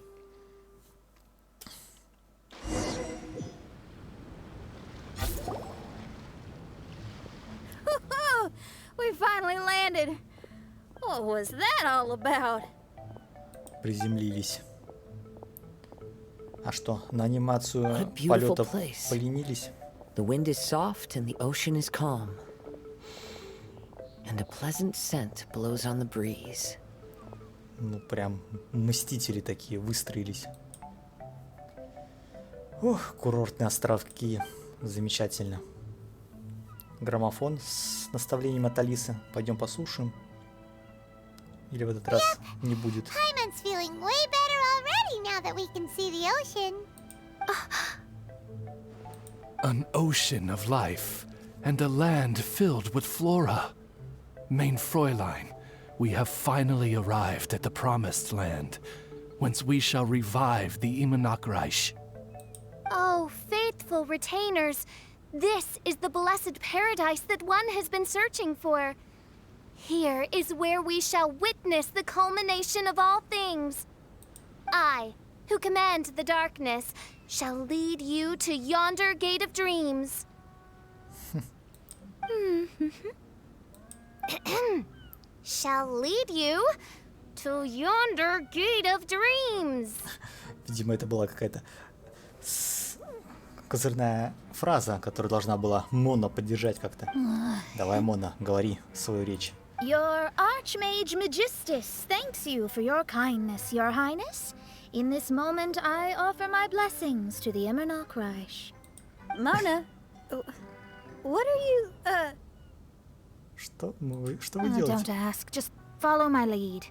S8: We finally landed. What was that all about?
S1: Приземлились. А что, на
S9: What a
S1: анимацию
S9: beautiful
S1: полета
S9: place.
S1: поленились?
S9: The wind is soft and the ocean is calm. And a pleasant scent blows on the breeze.
S1: Ну, прям мстители такие выстроились. Ох, курортные островки. Замечательно. Граммофон с наставлением от Алисы. Пойдем послушаем. Или в этот раз не будет.
S6: Hyman's feeling way better already now that we can see the ocean.
S4: An ocean of life, and a land filled with flora. Mein Fräulein, we have finally arrived at the promised land, whence we shall revive the Imanakreich.
S3: Oh, faithful retainers, this is the blessed paradise that one has been searching for. Here is where we shall witness the culmination of all things. I, who command the darkness, shall lead you to yonder gate of dreams. Shall lead you to yonder gate of dreams.
S1: Видимо, это была какая-то козырная фраза, которую должна была Мона поддержать как-то. Давай, Мона, говори свою речь.
S5: Your Archmage Magistus thanks you for your kindness, Your Highness. In this moment, I offer my blessings to the Imanakreich.
S8: Mona, what are you,
S1: Что вы
S5: Don't
S1: делаете?
S5: ask, just follow my lead.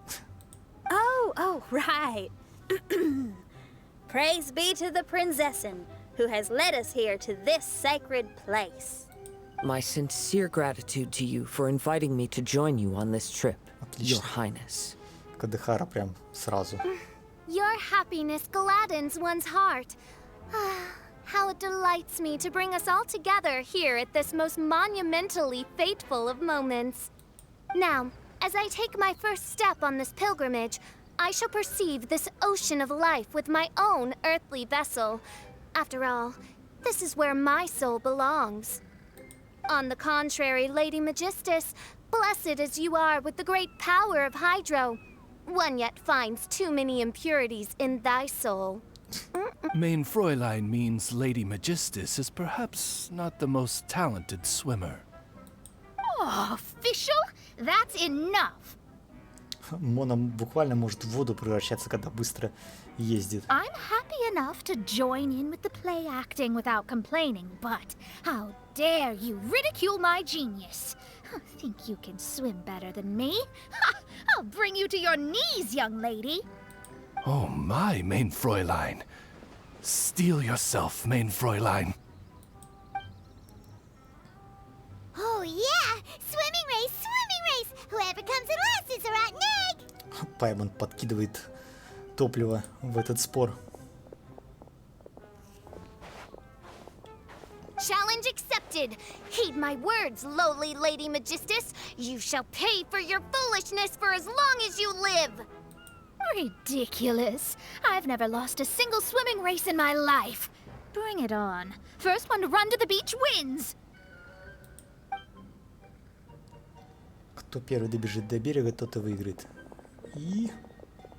S8: Oh, right. Praise be to the Prinzessin, who has led us here to this sacred place.
S9: My sincere gratitude to you for inviting me to join you on this trip,
S1: Отлично.
S9: Your Highness.
S1: Кадыхара прям сразу.
S3: Your happiness gladdens one's heart. How it delights me to bring us all together here at this most monumentally fateful of moments. Now, as I take my first step on this pilgrimage, I shall perceive this ocean of life with my own earthly vessel. After all, this is where my soul belongs. On the contrary, Lady Magistus, blessed as you are with the great power of Hydro, one yet finds too many impurities in thy soul.
S4: Mein Fräulein means Lady Magistus is perhaps not the most talented swimmer.
S5: Oh, official? That's enough.
S1: Мона буквально может в воду превращаться, когда быстро ездит.
S5: I'm happy enough to join in with the play acting without complaining, but how dare you ridicule my genius? Think you can swim better than me? Ha! I'll bring you to your knees, young lady.
S4: Oh my, Mein Fräulein. Steel yourself, Mein Fräulein.
S6: Oh yeah! Swimming race! Swimming race! Whoever comes in last is a rotten egg!
S1: Паймон подкидывает топливо в этот спор.
S3: Challenge accepted. Heed my words, lowly Lady Magistus. You shall pay for your foolishness for as long as you live.
S5: Ridiculous. I've never lost a single swimming race in my life. Bring it on. First one to run to the beach wins.
S1: Кто первый добежит до берега, тот и выиграет. И...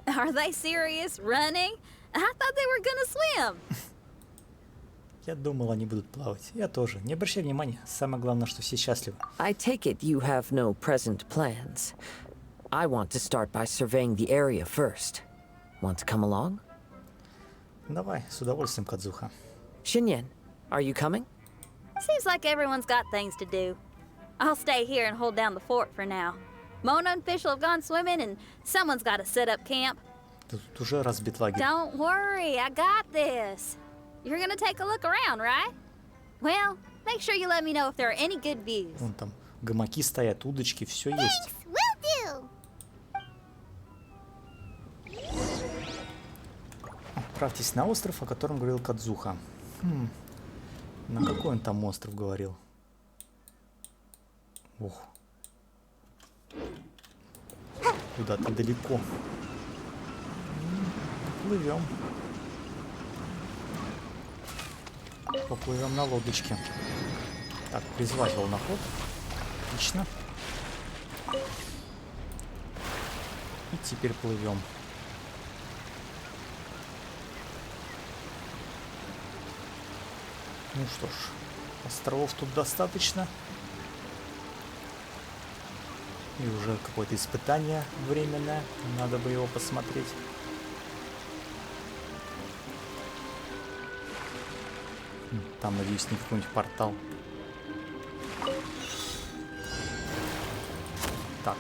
S8: Are they serious? Running? I thought they were gonna swim.
S1: Я думал, они будут плавать. Я тоже. Не обращай внимания. Самое главное, что все счастливы.
S9: I take it you have no present plans. I want to start by surveying the area first. Want to come along?
S1: Давай, с удовольствием, Кадзуха.
S9: Xinyan, are you coming?
S8: Seems like everyone's got things to do. I'll stay here and hold down the fort for now. Mona and Fischl have gone swimming, and someone's got to set up camp.
S1: Тут уже разбит лагерь.
S8: Don't worry, I got this. You're gonna take a look around, right? Well, make sure you let me know if there are any good views.
S1: Вон там гамаки стоят, удочки, все есть.
S6: Thanks, will do!
S1: Отправьтесь на остров, о котором говорил Кадзуха. На какой он там остров говорил? Ух. Куда-то далеко. Плывем. Поплывем на лодочке. Так, призвать волноход. Отлично. И теперь плывем. Ну что ж, островов тут достаточно. И уже какое-то испытание временное. Надо бы его посмотреть. Там, надеюсь, не какой-нибудь портал. Так.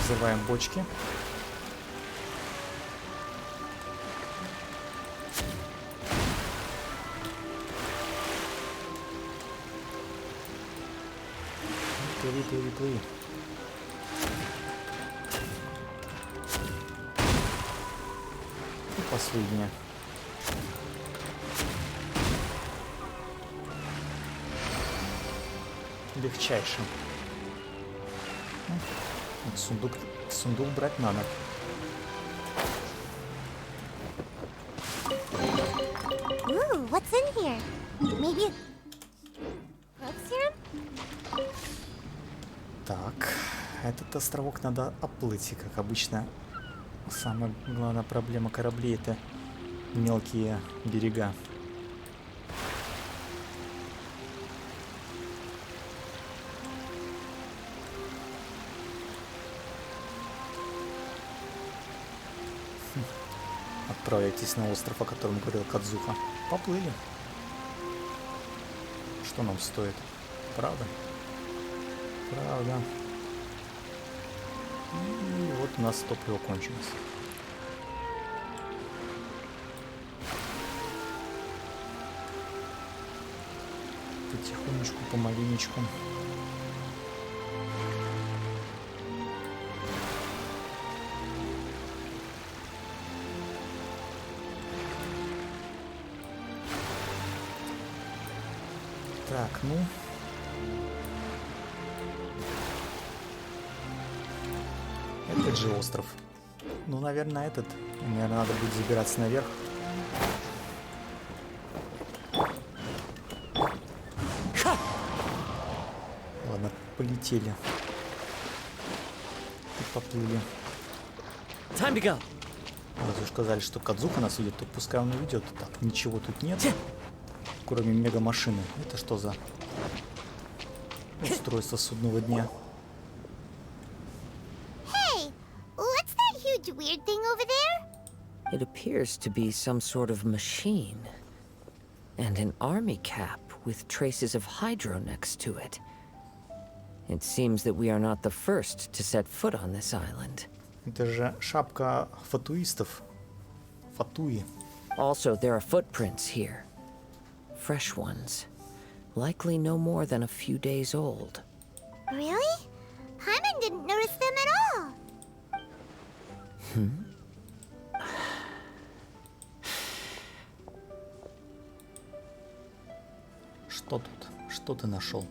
S1: Взрываем бочки. Плыви, плыви, плыви. И последняя. Легчайшим. Вот сундук брать надо.
S6: Ooh, what's in here? Maybe growth serum?
S1: Так, этот островок надо оплыть, и, как обычно, самая главная проблема кораблей — это мелкие берега. Отправляйтесь на остров, о котором говорил Кадзуха. Поплыли. Что нам стоит? Правда? Правда. И вот у нас топливо кончилось. Потихонечку, помаленечку. Так, ну. Этот же остров. Ну, наверное, этот. Наверное, надо будет забираться наверх. Ладно, полетели. И поплыли.
S9: Time to go.
S1: Раз уж сказали, что Кадзуха нас ведет, то пускай он и ведет. Так, ничего тут нет. Кроме мега-машины. Это что за устройство судного дня?
S6: Hey, what's that huge weird thing over there?
S9: It appears to be some sort of machine. And an army cap with traces of hydro next to it. It seems that we are not the first to set foot on this island.
S1: Это же шапка фатуистов. Фатуи.
S9: Also, there are footprints here. Fresh ones. Likely no more than a few days old.
S6: Really? Paimon didn't notice them at all.
S1: Что тут? Что ты нашел?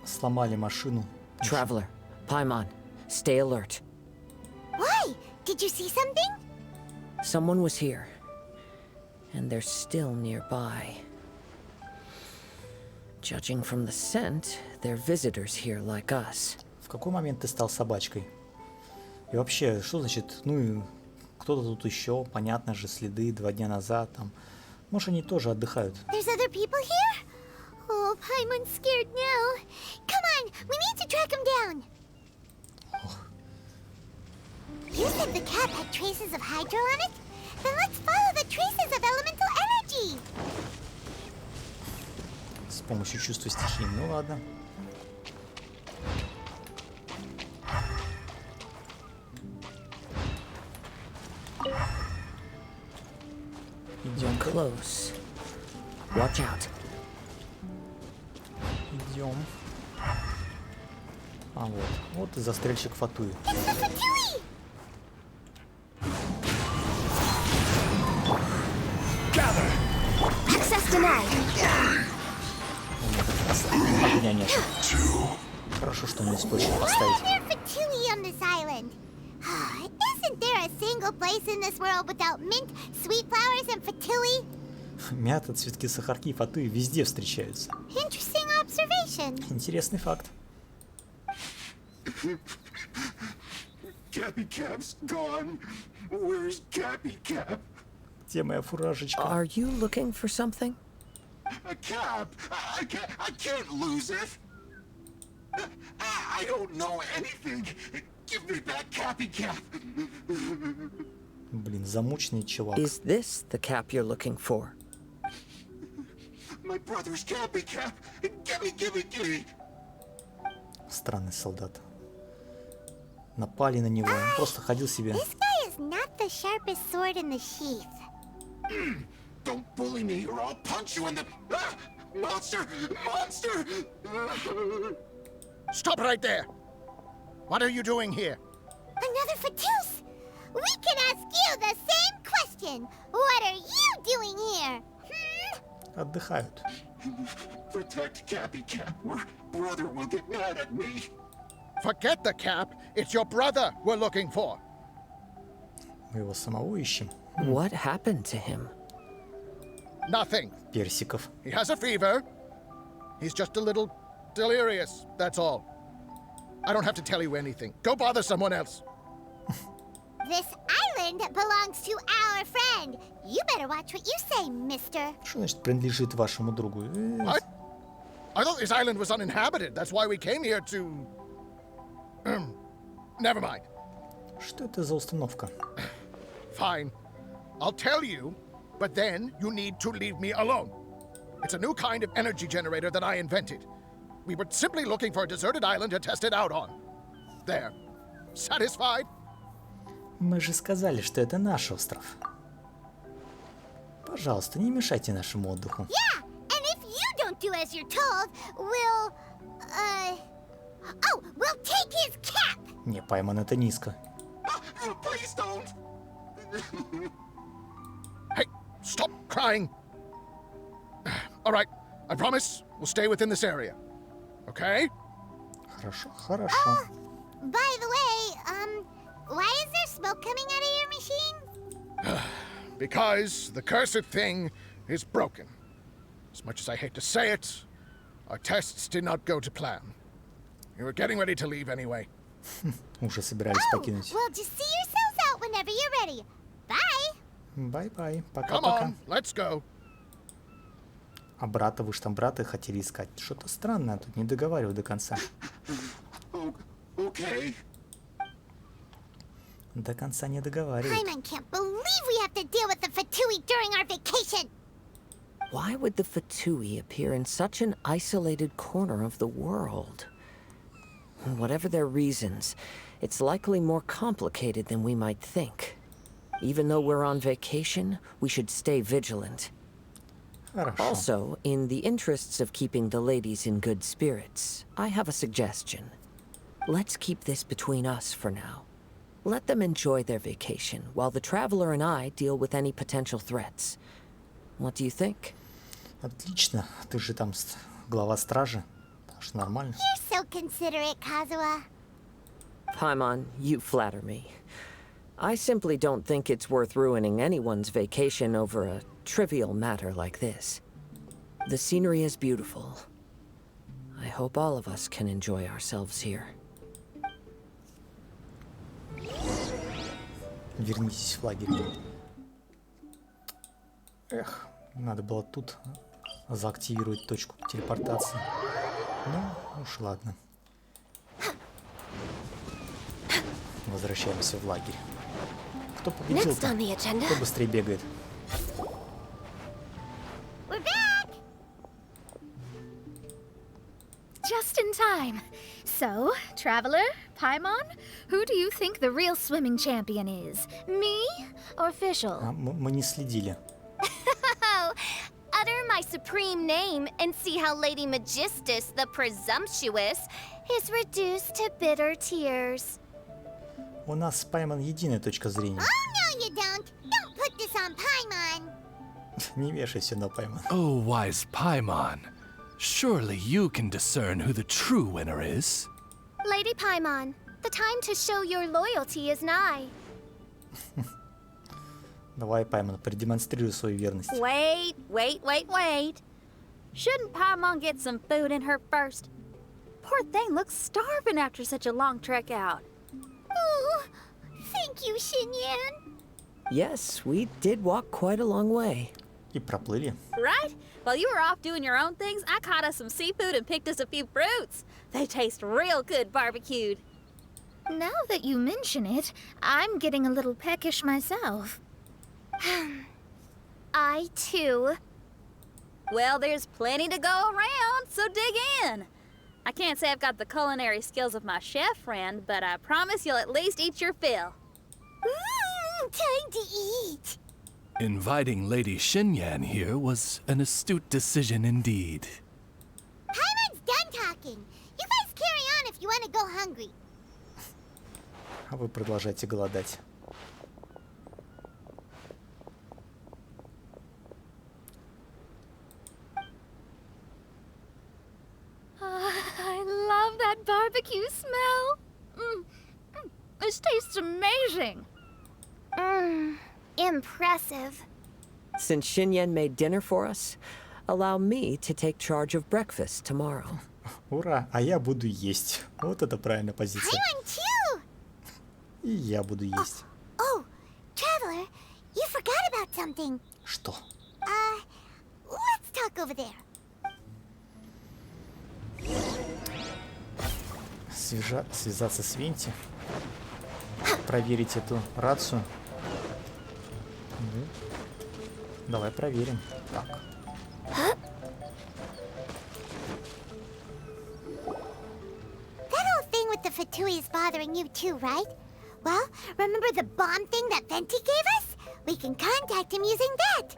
S1: Сломали машину.
S9: Traveler, Paimon, stay alert.
S6: Why? Did you see something?
S9: Someone was here. And they're still nearby. Judging from the scent, they're visitors here like us.
S1: В какой момент ты стал собачкой? И вообще, что значит, ну и кто-то тут еще, понятно же, следы 2 дня назад там. Может, они тоже отдыхают.
S6: There's other people here? Oh, Paimon's scared now. Come on, we need to track him down. You said the cap had traces of hydro on it? Then let's follow the traces of elemental energy.
S1: С помощью чувства стихии. Ну ладно. Идем.
S9: Close. Watch out.
S1: Идем. А вот. Вот и застрельщик Фатуи.
S6: It's the Fatui! Access denied.
S1: У меня как раз огня нет. Хорошо, что не успел еще
S6: Why
S1: поставить.
S6: are there Fatui on this island? Isn't there a single place in this world without mint, sweet flowers, and Fatui?
S1: Мята, цветки сахарки и Фатуи везде встречаются.
S6: Interesting observation.
S1: Интересный факт.
S10: Cappy Cap's gone. Where's Cappy Cap?
S1: Где моя фуражечка?
S9: Are you looking for something?
S10: A cap? I can't lose it. I don't know anything. Give me back Cappy Cap.
S1: Блин, замученный чувак.
S9: Is this the cap you're looking for?
S10: My brother's cappy cap. Gimme.
S1: Странный солдат. Напали на него, он просто ходил себе.
S6: This guy is not the sharpest sword in the sheath.
S10: Don't bully me or I'll punch you in the... Ah! Monster!
S11: Stop right there! What are you doing here?
S6: Another Fatus! We can ask you the same question. What are you doing here?
S1: Отдыхают.
S10: Protect Cappy Cap or brother will get mad at me.
S11: Forget the cap. It's your brother we're looking for.
S1: Мы его самого ищем.
S9: What happened to him?
S11: Nothing.
S1: Персиков.
S11: He has a fever. He's just a little delirious, that's all. I don't have to tell you anything. Go bother someone else.
S6: This island belongs to our friend. You better watch what you say, mister.
S1: Что значит принадлежит вашему другу?
S11: What? I thought this island was uninhabited. That's why we came here to... Never mind.
S1: Что это за установка?
S11: Fine. I'll tell you, but then you need to leave me alone. It's a new kind of energy generator that I invented. We were simply looking for a deserted island to test it out on. There. Satisfied?
S1: Мы же сказали, что это наш остров. Пожалуйста, не мешайте нашему отдыху.
S6: Yeah, and if you don't do as you're told, we'll take his cap.
S1: Не, Пайман, это низко.
S10: Please don't.
S11: Hey, stop crying. All right, I promise we'll stay within this area. Okay?
S1: Хорошо, хорошо.
S6: By the way, why is there smoke coming out of your machine?
S11: Because the cursed thing is broken. As much as I hate to say it, our tests did not go to plan. We were getting ready to leave anyway.
S1: Уже собирались покинуть.
S6: Well, just see yourselves out whenever you're ready. Bye.
S1: Бай-бай,
S11: Come
S1: пока-пока.
S11: on, let's go.
S1: А брата, вы же там брата хотели искать. Что-то странное, тут не договариваю до конца.
S10: Okay.
S1: До конца не договаривают.
S6: Paimon can't believe we have to deal with the Fatui during our vacation.
S9: Why would the Fatui appear in such an isolated corner of the world? Whatever their reasons, it's likely more complicated than we might think. Even though we're on vacation, we should stay vigilant.
S1: Хорошо.
S9: Also, in the interests of keeping the ladies in good spirits, I have a suggestion. Let's keep this between us for now. Let them enjoy their vacation, while the Traveler and I deal with any potential threats. What do you think?
S1: Отлично. Ты же там глава стражи. Так что нормально.
S6: You're so considerate, Kazuha.
S9: Paimon, you flatter me. I simply don't think it's worth ruining anyone's vacation over a trivial matter like this. The scenery is beautiful. I hope all of us can enjoy ourselves here.
S1: Вернитесь в лагерь. Эх, надо было тут заактивировать точку телепортации. Ну, уж ладно. Возвращаемся в лагерь. Кто победил-то? Кто быстрее бегает?
S6: We're back.
S5: Just in time. So, Traveler, Paimon, who do you think the real swimming champion is? Me or Fischl?
S1: Мы не следили.
S3: Oh, utter my supreme name and see how Lady Magistus, the presumptuous, is reduced to bitter tears.
S1: У нас с Пайман единая точка зрения.
S6: Oh, no, you don't. Don't put this on Paimon.
S1: Не вешай все на Пайман.
S4: Oh, wise Paimon. Surely you can discern who the true winner is.
S3: Lady Paimon, the time to show your loyalty is nigh.
S1: Давай, Пайман, продемонстрируй свою верность.
S8: Wait. Shouldn't Paimon get some food in her first? Poor thing looks starving after such a long trek out.
S6: Oh, thank you, Xinyan.
S9: Yes, we did walk quite a long way.
S1: И проплыли.
S8: Right? While you were off doing your own things, I caught us some seafood and picked us a few fruits. They taste real good barbecued.
S5: Now that you mention it, I'm getting a little peckish myself.
S3: I too.
S8: Well, there's plenty to go around, so dig in. I can't say I've got the culinary skills of my chef friend, but I promise you'll at least eat your fill.
S6: Time to eat.
S4: Inviting Lady Xinyan here was an astute decision indeed.
S6: Paimon's done talking. You guys carry on if you want to go hungry.
S1: А вы продолжайте голодать.
S5: I love that barbecue smell. This tastes amazing.
S3: Impressive.
S9: Since Xinyan made dinner for us, allow me to take charge of breakfast tomorrow.
S1: Ура, а я буду есть. Вот это правильная позиция.
S6: Paimon too.
S1: И я буду есть.
S6: Oh, Traveler, you forgot about something.
S1: Что?
S6: Let's talk over there.
S1: Связаться с Венти. Проверить эту рацию. Ну, давай проверим. Так.
S6: That old thing with the Fatui is bothering you too, right? Well, remember the bomb thing that Venti gave us? We can contact him using that.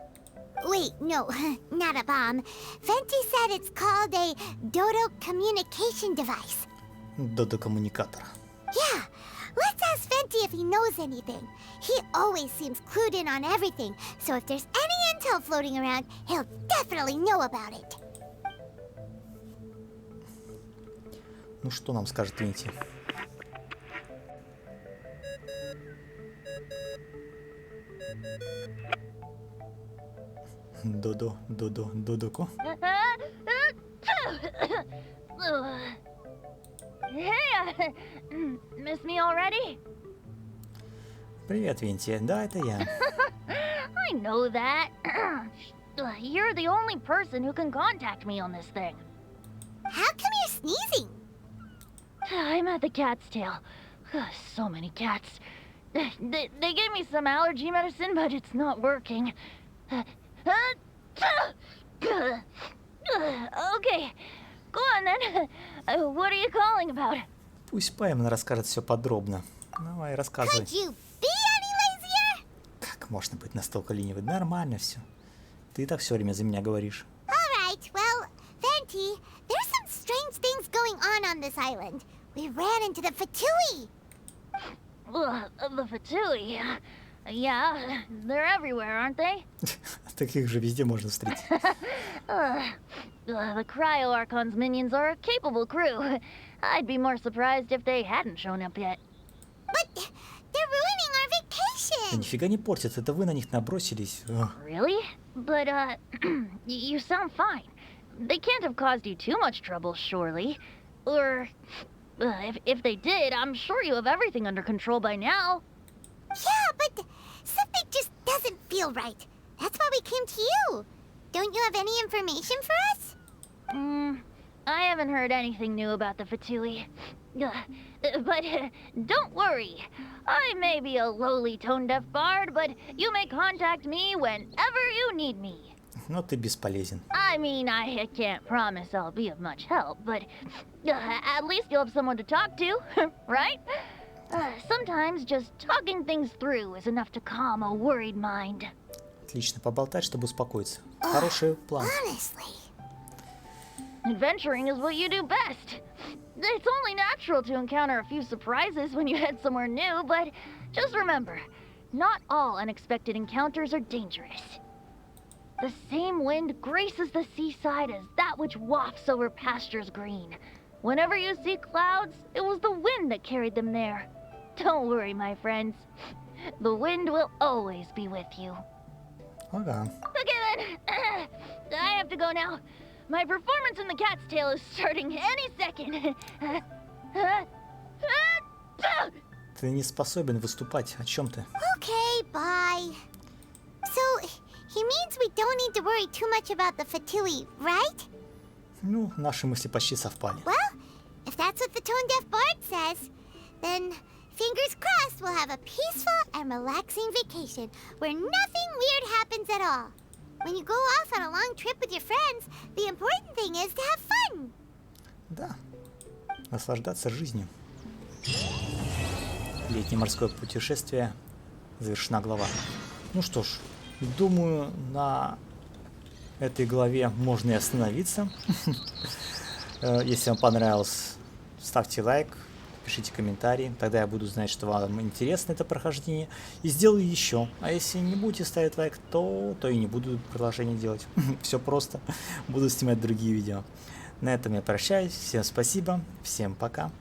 S6: Wait, no, not a bomb. Venti said it's called a Dodo communication device.
S1: Додо-коммуникатор.
S6: Yeah, let's ask Venti if he knows anything. He always seems clued in on everything, so if there's any intel floating around, he'll definitely know about it.
S1: Ну что нам скажет Венти? Додоко.
S5: Hey, miss me already?
S1: Привет, Венти. Да, это я.
S5: I know that. You're the only person who can contact me on this thing.
S6: How come you're sneezing?
S5: I'm at the cat's tail. So many cats. They gave me some allergy medicine, but it's not working. Okay, go on then. What are you calling about?
S1: Пусть Паймон расскажет все подробно. Давай, рассказывай.
S6: Could you be any lazier?
S1: Как можно быть настолько ленивой? Нормально все. Ты так все время за меня говоришь.
S6: All right, well, Venti, there's some strange things going on this island. We ran into the Fatui.
S5: The Fatui. Yeah, they're everywhere, aren't they?
S1: Таких же везде можно встретить.
S5: The Cryo Archon's minions are a capable crew. I'd be more surprised if they hadn't shown up yet.
S6: But they're ruining our
S1: Да
S6: vacation.
S1: нифига не портит, это вы на них набросились.
S5: Really? But, you sound fine. They can't have caused you too much trouble, surely. Or, if they did, I'm sure you have everything under control by now.
S6: Yeah, but something just doesn't feel right. That's why we came to you. Don't you have any information for us?
S5: I haven't heard anything new about the Fatui. But don't worry. I may be a lowly tone-deaf bard, but you may contact me whenever you need me.
S1: Но ты бесполезен.
S5: I mean, I can't promise I'll be of much help, but at least you'll have someone to talk to, right? Sometimes just talking things through is enough to calm a worried mind.
S1: Отлично, поболтать, чтобы успокоиться. Хороший план.
S6: Honestly.
S5: Adventuring is what you do best. It's only natural to encounter a few surprises when you head somewhere new, but just remember, not all unexpected encounters are dangerous. The same wind graces the seaside as that which wafts over pastures green. Whenever you see clouds, it was the wind that carried them there. Don't worry, my friends. The wind will always be with you.
S1: Ага.
S5: Okay then, I have to go now. My performance in the cat's tail is starting any second.
S1: Ты не способен выступать. О чем ты?
S6: Okay, bye. So, he means we don't need to worry too much about the Fatui, right?
S1: Ну, наши мысли почти совпали.
S6: Well, if that's what the tone-deaf bard says, Then, fingers crossed, we'll have a peaceful and relaxing vacation where nothing weird happens at all. When you go off on a long trip with your friends, the important thing is to have fun.
S1: Да, наслаждаться жизнью. Летнее морское путешествие. Завершена глава. Ну что ж, думаю, на этой главе можно и остановиться. Если вам понравилось, ставьте лайк, пишите комментарии, тогда я буду знать, что вам интересно это прохождение, и сделаю еще. А если не будете ставить лайк, то и не буду продолжение делать. Все просто. Буду снимать другие видео. На этом я прощаюсь. Всем спасибо. Всем пока.